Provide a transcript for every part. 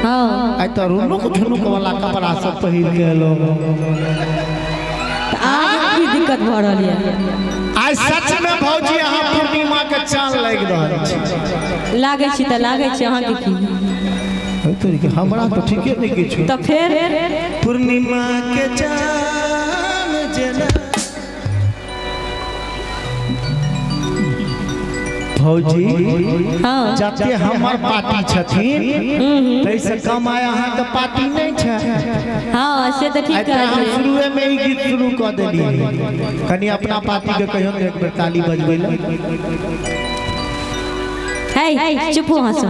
हां आई तो रुनुक झुनुक वाला कपड़ा सब पहिर के लोग आगे की दिक्कत भ रहल है। आज सच में भौजी अहाँ पूर्णिमा के चांद लाग रहल छी। लागे छी त लागे छी अहाँ के की तो के हमरा तो ठीके नहीं किछु तो फिर पूर्णिमा के चांद जना भौजी हां जते हमर पार्टी छथिन तैसे कम आय अहाँ के पार्टी नहीं छै। हां से त ठीक है हम है। शुरू में ही गीत शुरू कर देलिए कनी अपना पार्टी के कहियो एक बेर ताली बजबै ले। हे चुप हो हंसो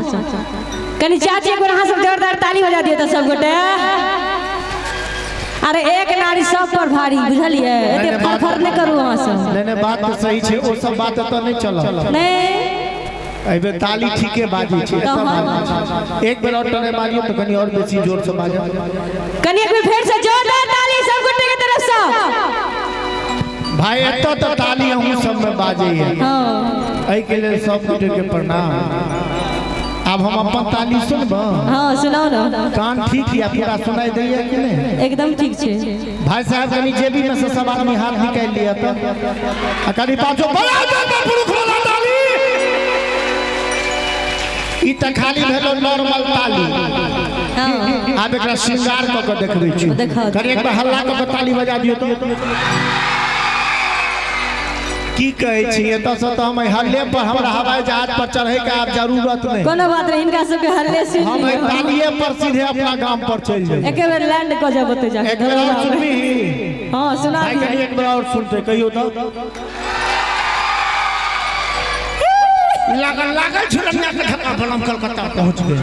कनी चाची एक बार हंसो जोरदार ताली बजा दियो त सब गोटे। अरे एक नारी सब पर भारी बुझलिए एते फरफर न करू हंसो। नहीं बात तो सही छै ओ सब बात तो नहीं चलल नहीं एबे ताली ठीके बाजी छै एक बेर और टने मारियो तो कनी और बेसी जोर से बाजा कनी एक बार फिर से जोरदार ताली सब गोटे के तरफ से। भाई एतो तो ताली हम सब में बाजे है। हां एहि के लिए सब गोटे के प्रणाम। अब हम अपन ताली सुनब। हां सुनाओ ना कान ठीक या पूरा सुनाई दैया कि नहीं एकदम ठीक छे। भाई साहब कनी जेबी में से सब आदमी हाथ निकाल लिया तो आ कनी पाछो बड़ा दे पुरुष वाला ताली ई त खाली भेलो नॉर्मल ताली। हां आब एकरा श्रृंगार क के देखबै छी कनी एक बार हल्ला क के ताली बजा दियो तो की कहै छी एत से तो हम हल्ले पर हमरा हवाई जहाज पर चढ़े के आब जरूरत नहीं। कोनो बात नहीं इनका सब के हल्ले से हम तालिए पर सीधे अपना गांव पर चल जाए। एक बार लैंड क जाबो तो जाके एक बार और सुनबी। हां सुना भाई कनी एक बार और सुनते कहियो तो लागल झुलनिया के धक्का बलम कलकत्ता पहुंच गए।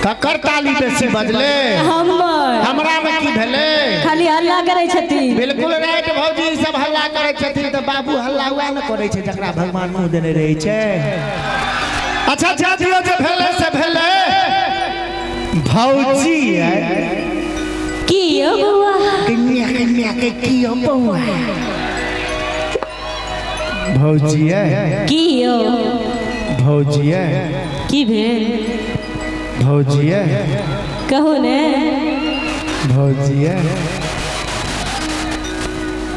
ककर ताली बेसी बजले हमरा में की भेले खाली हल्ला करे छथिन। बिल्कुल राइट भौजी सब हल्ला करे छथिन तो बाबू हल्ला हुआ न करे छै जकरा भगवान मुंह देने रहे छै। अच्छा जातियो जे भेले से भेले भौजी की हो बउआ कन्या के की हो बउआ भौजी की हो भौजी की भेल भौजी कहो ने भौजी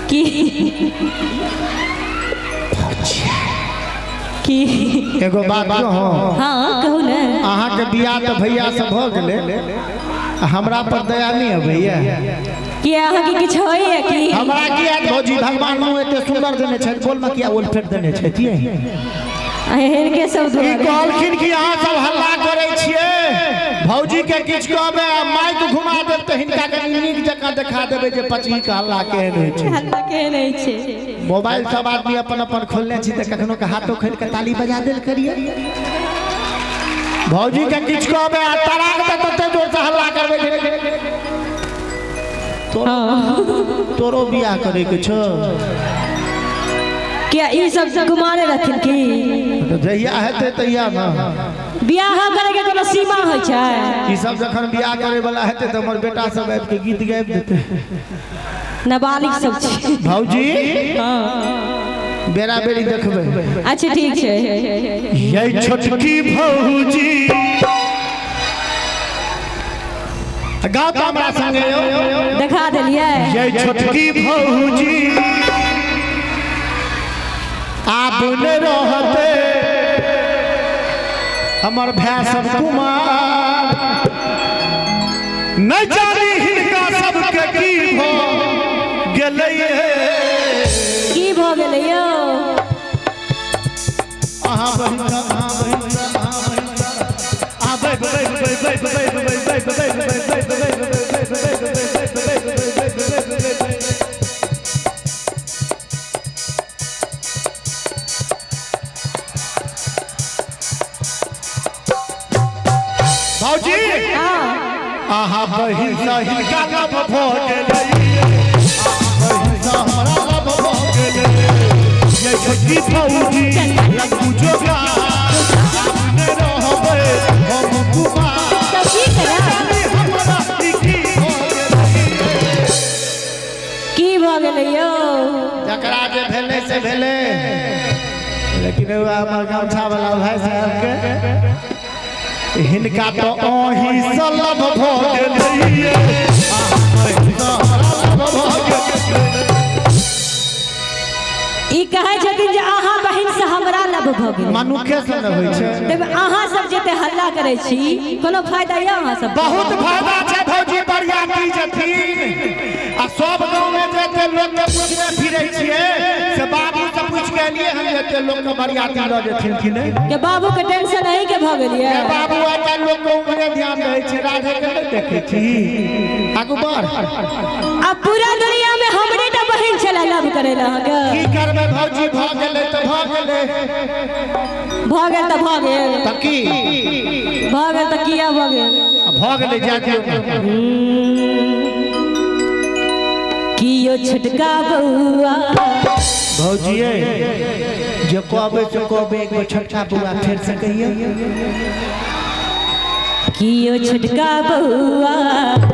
की की एगो बात कहो। हां कहू ने अहाँ के बियाह तो भैया से भ गेले हमरा पर दया नहीं है भैया कि अहाँ के किछ होय है कि हमरा किया भौजी भगवान मुंह एते सुंदर देने छै बोल में किया उल फेट देने छै तिए हेर के सब ई कहलखिन कि अहाँ सब हल्ला करे छिए भौजी के किछ कहबे माइक घुमा देब त हिनका कनी नीक जका देखा देबे जे पची के हल्ला केहन होय छै। हल्ला के नहीं छे मोबाइल सब आदमी अपन अपन खोलने छी त कखनो के हाथों खोल के ताली बजा देल करिए। भौजी के किछ कहबे आ तराक त तते जोर से हल्ला करबे तोरो बियाह करे के छो क्या ई सब कुमारे रहथिन की तो जहिया हेते तहिया ना बियाह करे के कोनो सीमा होय छै। ई सब जखन बियाह करे वाला हेते त हमर बेटा सब आबि के गीत गाबि देते नाबालिग सब छै भौजी। हां बेरा बेरी देखबै। अच्छा ठीक छै ये छोटकी भौजी गाओ तो हमरा संगे देखा देलिए ये छोटकी भौजी आप न रहते हमर भाई सब कुमार न जानी हिनका सबके की भ गेलै की भ गेलै यौ अहाँ बहिन भौजी आहा बहिन सही का लब भ गेलै बहिन हमरा लब भ गेलै ये छोटकी भौजी लगू जोगा ने रहबै हम कुमार सब की करे हमरा की भ गेलै यौ जकरा जे भेलै से भेलै लेकिन हमर गमछा वाला भाई साहब के हिनका तो ओही सलब भ गेलैये ई कहै छथिन जे अहाँ बहिन से हमरा लब भ गेल मनुखे से न होइ छै तब अहाँ सब जते हल्ला करै छी कोनो फायदा या अहाँ सब बहुत फायदा छै भौजी बरियाती जथिन आ सब गांव में जते लोग के पूछने फिरै छियै से बाबू से पूछ के लिए हम जते लोग के बरियाती ल जेथिन कि नहीं के बाबू के टेंशन है के भ गेलिए के बाबू आटा लोग के उमरे ध्यान रहै छै राधे के नहीं देखै छी आगू बढ़ अब पूरा दुनिया में हमरे टा बहिन छला लब करे ला के की करबे भौजी भ गेलै त भ गेलै भ गेल त भ गेल त की भ गेल त किया भ गेल भ गेलै जाके कियो छटका बउआ भौजिए जे कहबै से कहबै एक बार छटका बउआ फेर से कहिए कियो छटका बउआ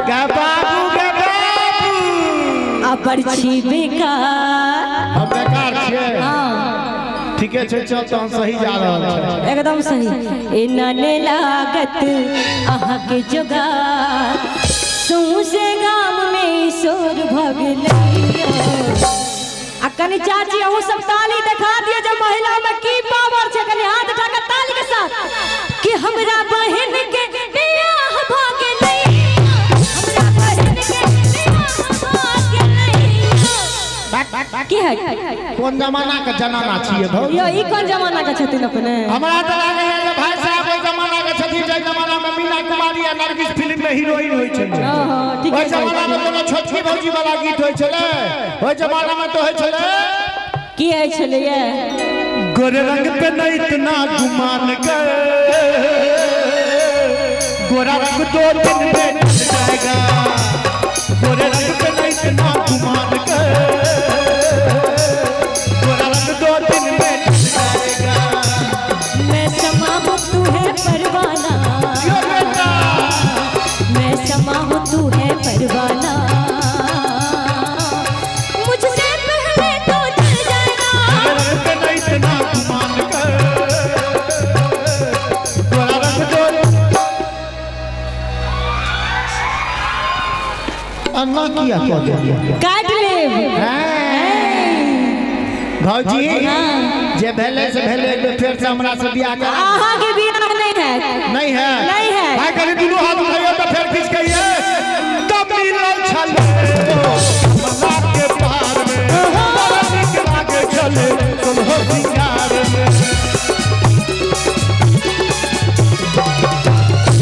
गे बाबू अपर छी बेकार हम बेकार छियै हां ठीके छै चल तो हम सही जा रहल छै एकदम सही एना ने लागत अहाँ के जोगार सौसे गाम में शोर भगलैया आ कनी चाची अहू सब ताली दिखा दियो जब महिला में की पावर छै कनी हाथ उठा के ताली के साथ कि हमरा बहन के बियाह भ गेलै हमरा बहन के बियाह भ गेलै की है कोन जमाना के जनाना छियै भौजी यो ई कोन जमाना के छथिन अपने हमरा त लागै है भाई साहब ओइ जमाना के छथिन जे जमाना में मीना कुमारी आ नरगिस फिल्म में हीरोइन होय छै हां ठीक है ओइ जमाना में कोनो छोटकी भौजी वाला गीत होय छले ओइ जमाना में तो होय छले की है छलिए गोरे रंग पे न इतना गुमान कर गोरा रंग 2 दिन में ढल जाएगा गोरे रंग पे न इतना गुमान कर गोरा रंग 2 दिन में ढल जाएगा मैं समा हूँ तू है परवाना यो बेटा मैं समा हूँ तू है परवाना मुझसे पहले तो चल जाएगा गोरे रंग पे न इतना गुमान कर गोरा रंग 2 अन्ना किया कह दिया काट ले भौजी जे भेले से भेले फिर से हमरा से बियाह करा आहा के बियाह नहीं है नहीं है नहीं है भाई कभी दुनू हाथ उठाइयो तो फिर किस कहिए तब मिलल छले मना के पार में बड़ा निक लागे चले सोलहो सिंगार में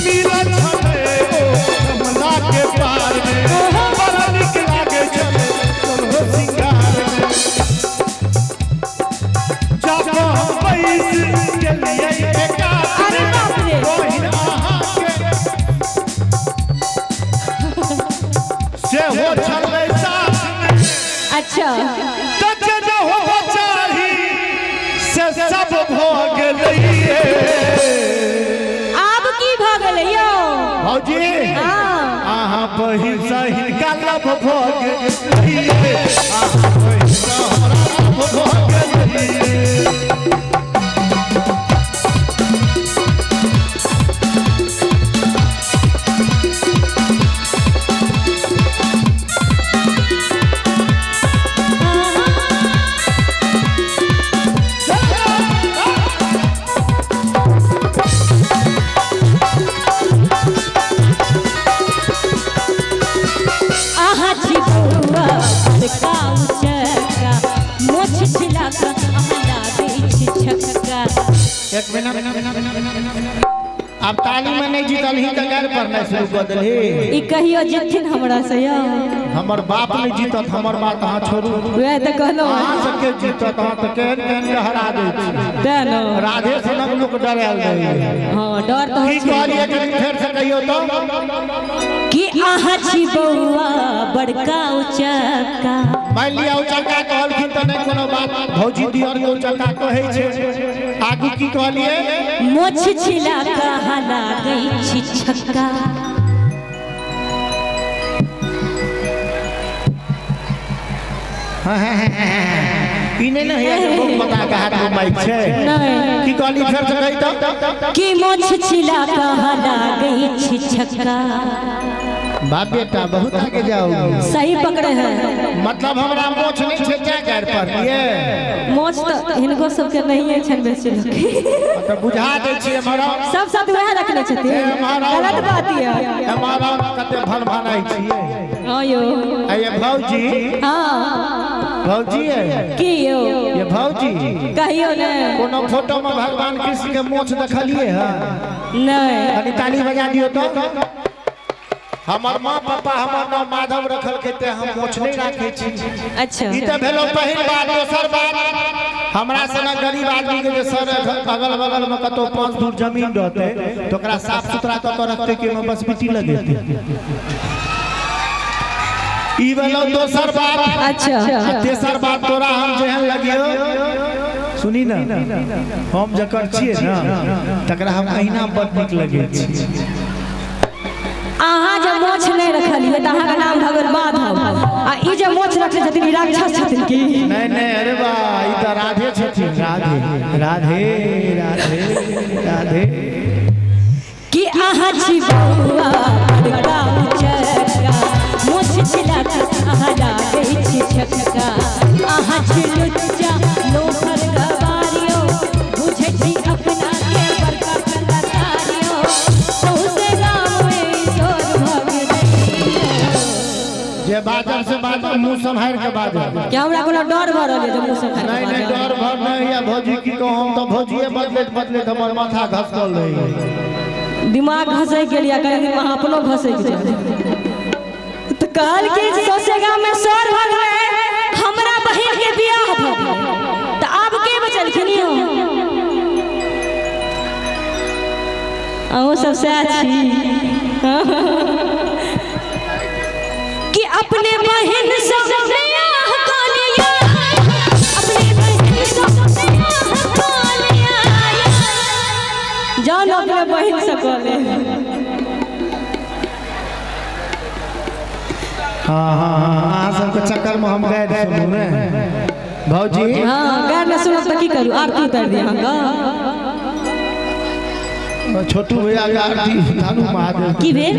मिलल छले मना के पार में बड़ा निक लागे चले सोलहो सिंगार में जाको पैस चलिए अरे बाप रे से हो छले साथ अच्छा तज जो हो चाही से सब भ गेलैये अब की भ गेलै यो भौजी हां आहा बहिन सहिन का लब भ गेलैये आहा बहिन हमरा लब भ गेलैये आहा छी बउआ बड़का उचका मोछ छिला का अहला बीच छक्का एक मिनट अब ताली में नहीं जीतल ही त गैर पढ़ना शुरू कर देलही ई कहियो जिथिन हमरा से यो हमर बाप नहीं जीतत हमर बात अहाँ छोड़ू वे त कहलो अहाँ सबके जीतत अहाँ त केहन केहन के हरा दै छी तेनो राधे सनक लोग डरायल रही हां डर तो की कहलिए कि फेर से कहियो तो कि आहा छी बउआ बड़का उचका मान लिया उचका कहलखिन त नहीं कोनो बात भौजी दियर के उचका कहै छै आगू की कहलिए मोछ छिला का हला गई छी छक्का ई नहीं ना है लोग बता के हाथ में माइक छे नहीं की कहली फिर से कही तो कि मोछ छिला कहला गई छिछका। बाप बेटा बहुत आगे जाओ। सही पकड़े हैं। मतलब हमरा मोछ नहीं छे क्या कर पर ये मोछ तो इनको सबके नहीं है छन बेसी लोग तो बुझा दे छी हमरा सब साथ वह रखने छथिन गलत बात है हमारा कते भन भनाई छिए। हां यो ये भौजी हां भौजी है की यो ये भौजी कहियो ने कोनो फोटो में भगवान कृष्ण के मोछ देखलिए है नहीं अभी ताली बजा दियो तो हमर मां पापा हमर नाम माधव रखल केते हम मोछ नहीं राखे छी। अच्छा ई त भेलो पहिल बात। दोसर बात हमरा सना गरीब आदमी के जे सर अगल बगल में कतो 5 दूर जमीन रहते तो ओकरा साफ सुथरा क के रखते कि में बस मिट्टी लगेते। ई भेलो दोसर बात। अच्छा तेसर बात तोरा हम जेहन लगियो सुनी ना हम जकर छिए ना तकरा हम अहिना बड निक लगे छी। अहाँ जब मोछ नहीं रखलिए त अहाँ का नाम भगवान माधव आ ई जे मोछ रखले छथिन राक्षस छथिन की नहीं नहीं अरे बा ई त राधे छथिन राधे राधे राधे राधे कि अहाँ छी बउआ बड़का उचका मोछ छिला कहला गई छिछका। अहाँ छी लुच्चा लोफर गवारियो बुझे छी अपना के बड़का कलाकारियो सौसे गाँव में ईश्वर जे बाजर से बाजर मुंह संभाल के बाजर क्या हमरा कोनो डर भर रहले जे मुंह से नहीं नहीं डर भर नहीं या भौजी की को हम तो भौजीए बदले बदले हमर माथा घसकल रही दिमाग घसै गेल या कहीं दिन वहां अपनो घसै के तो कहल के सोसेगा में सर भर गए हमरा बहिन के बियाह भ गेल त आब के बचलखिन हो अहो सब सच कि अपने बहन सब बियाह क लिया अपने बहन सब बियाह क लिया जान अपने बहन से क ले। हां हां हां सब के चक्कर में हम गए सुनू ने भौजी। हां गाय न सुनो त की करू आरती उतार दिया हां छोटू भैया के आरती धानु महादेव की भेल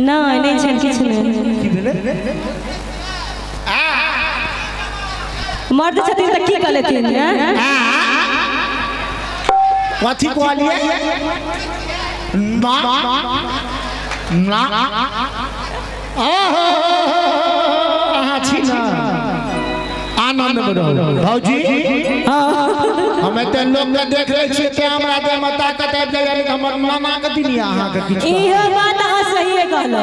नहीं नहीं छन किछ नहीं की भेले मर्द छथिन त की क लेथिन कथी कहलिए ना ना अहाँ छी ना आनंद में रहो भौजी। हम एते लोग के देख रहे छी ते हमरा देह में ताकत आबि जाय यानी हमर नाना के दिन अहाँ के किछ इहो बात अहाँ सही कहलो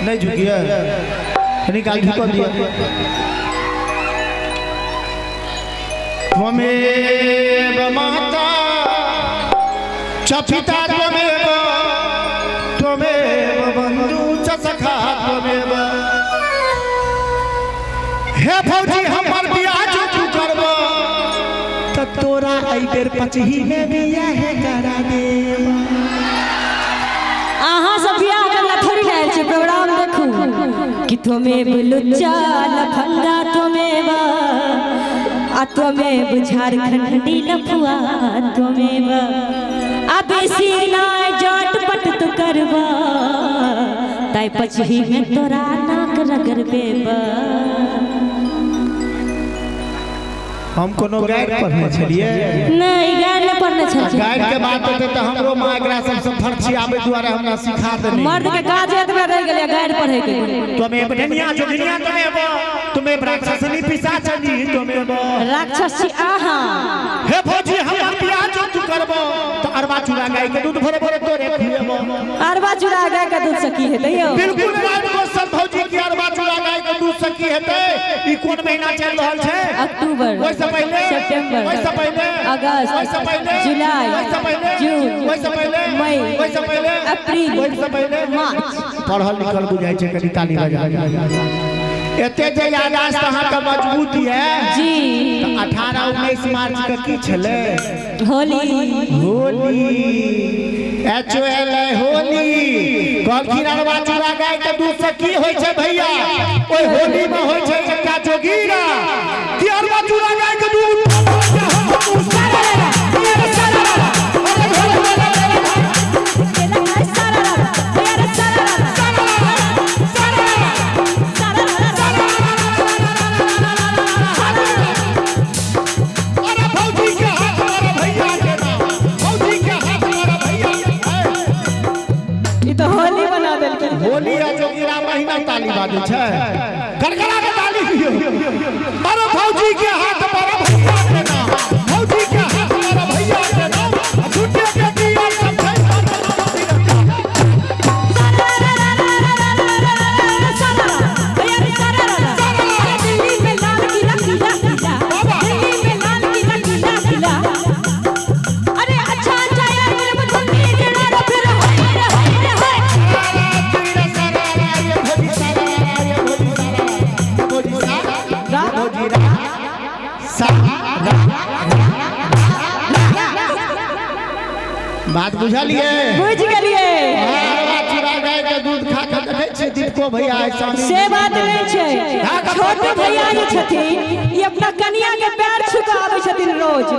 नहीं झुकिए निकाल झुक दिया त्वमेव माता च पिता त्वमेव त्वमेव बंधु च सखा त्वमेव। हे भौजी हमर बियाह जो तू करबो त तोरा आई बेर पचही में बियाह करा देब। अहाँ सब बियाह करला थोड़ी ना आयल छी प्रोग्राम देखू कि त्वमेव लुच्चा लफंगा त्वमेव आ त्वमेव झारखंडी लफुआ त्वमेव आ बेसी ना जाट पट तो करबा ताई पचही में तोरा नाक रगरबेबा। हम कोनो गाइड पढ़ने छलिए नहीं गाइड न पढ़ने छलिए गाइड के बात होते त हमरो मां एकरा सब फर्ची आबे द्वारा हमरा सिखा देनी मर्द के काज एतबे रह गेलै गाइड पढ़े के तुम्हें बनिया जो दुनिया तुम्हें राक्षसनी पिशाचनी तुम्हें राक्षस छी आहा। हे भौजी हम बियाह जो तू करबो त अरबा चूड़ा गाय के दूध भरे भरे तोरे पिएबो। अरबा चूड़ा गाय के दूध से की हेतै यौ बिल्कुल राइट क्वेश्चन भौजी की अरबा चूड़ा गाय के दूध से की हेतै। ई कोन महीना चल रहल छै अक्टूबर ओइ से पहले सितंबर ओइ से पहले अगस्त ओइ से पहले जुलाई ओइ से पहले जून ओइ से पहले मई ओइ से पहले अप्रैल ओइ से पहले मार्च पढ़ल लिखल बुझाई छै कनी ताली बजा एते जे यादाश्त अहाँके मजबूत है जी 18-19 मार्च के की छले होली HOL होली कहलखिन अरबा चूड़ा गाय के दूध से की होय छै भैया ओय होली में होय छै एकटा जोगीरा कि अरबा चूड़ा गाय के दूध होली है जोगीरा महीना ताली बाजै छै गड़गड़ा के ताली दियो मारो भौजी के हाथ मारो भैया के नाम भौजी के हाथ मारो भैया के नाम झूठे के दिया सब छै दिल्ली में लाल किला किला किला दिल्ली में लाल किला किला किला अरे अच्छा अच्छा यार मेरे बदली जड़ा रे फिर बात बुझलिए बुझ गेलिए चूड़ा गाय के दूध खा के देखै छी दीपको भैया ऐसा से बात नहीं छै छोटे भैया जे छथिन ई अपना कन्या के पैर छुका आबै छथिन रोज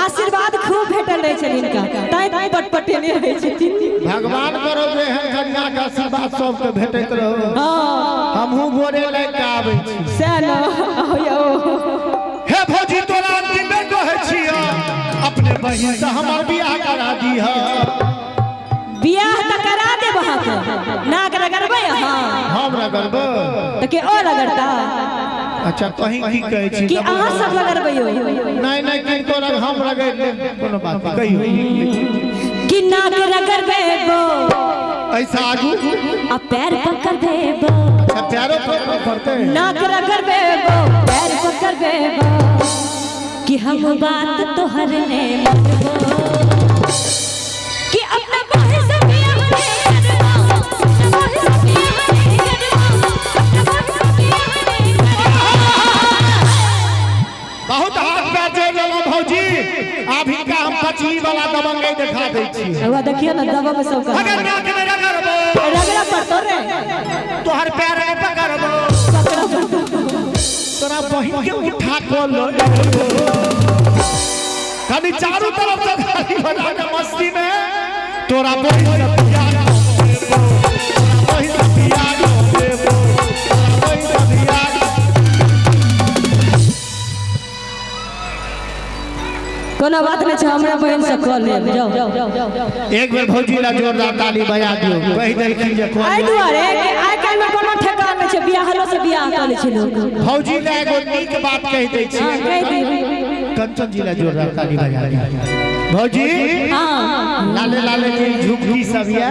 आशीर्वाद खूब भेटल रहै छै इनका ताई पटपटेने रहै छथिन भगवान करो जे एहन कन्या के आशीर्वाद सबके भेटैत रहो हां हमहू गोरे लए के आबै छी सेनो यौ हे भौजी तोरा अंतिम में कहै छियै अपने बहिन से हमर बियाह करा दीह बियाह त करा देब अहाँके नाक रगड़बै अहाँ हम रगड़बै त के और रगड़ता अच्छा कहीं की कहै छी कि अहाँ सब रगड़बै यौ नहीं नहीं किनको रग हम रगड़ ले कोनो बात कहियो कि नाक रगड़बै बो ऐसा आगू आ पैर पकड़ देबो अच्छा प्यारो करते नाक रगड़बै बो पैर पकड़ देबो कि हम बात तोहर ने मानबो कि अपना बहिन से बियाह नहीं करबो अपना बहिन से बियाह नहीं करबो अपना बहिन से बियाह नहीं करबो बहुत हाथ पैर जोड़ लेलो भौजी अभी का हम कचरी वाला दबंगई दिखा दै छी हुआ देखिए ना दबंग सब का अगर नाक में रगड़बो रगड़ा पड़तो रे तोहर पैर में पकड़बो तोरा बहिन के उठा को लो कभी चारों तरफ से थाली बजा के मस्ती में तोरा बहिन से प्यार देबो बहिन से प्यार देबो बहिन से प्यार कोनो बात नहीं छै हमरा बहन से कॉल ले जाओ एक बेर भौजी ला जोरदार ताली बजा दियो कहि देलखिन जे कोन आई दुआरे आइ काल में कोनो ठेकान नहीं छै बियाहलो से बियाह कर लै छै लोग भौजी ला एगो नीक बात कहि दै छी कह दी कंचन जी ला जोरदार ताली बजा दियो भौजी हां लाले लाले की झुमकी सब ये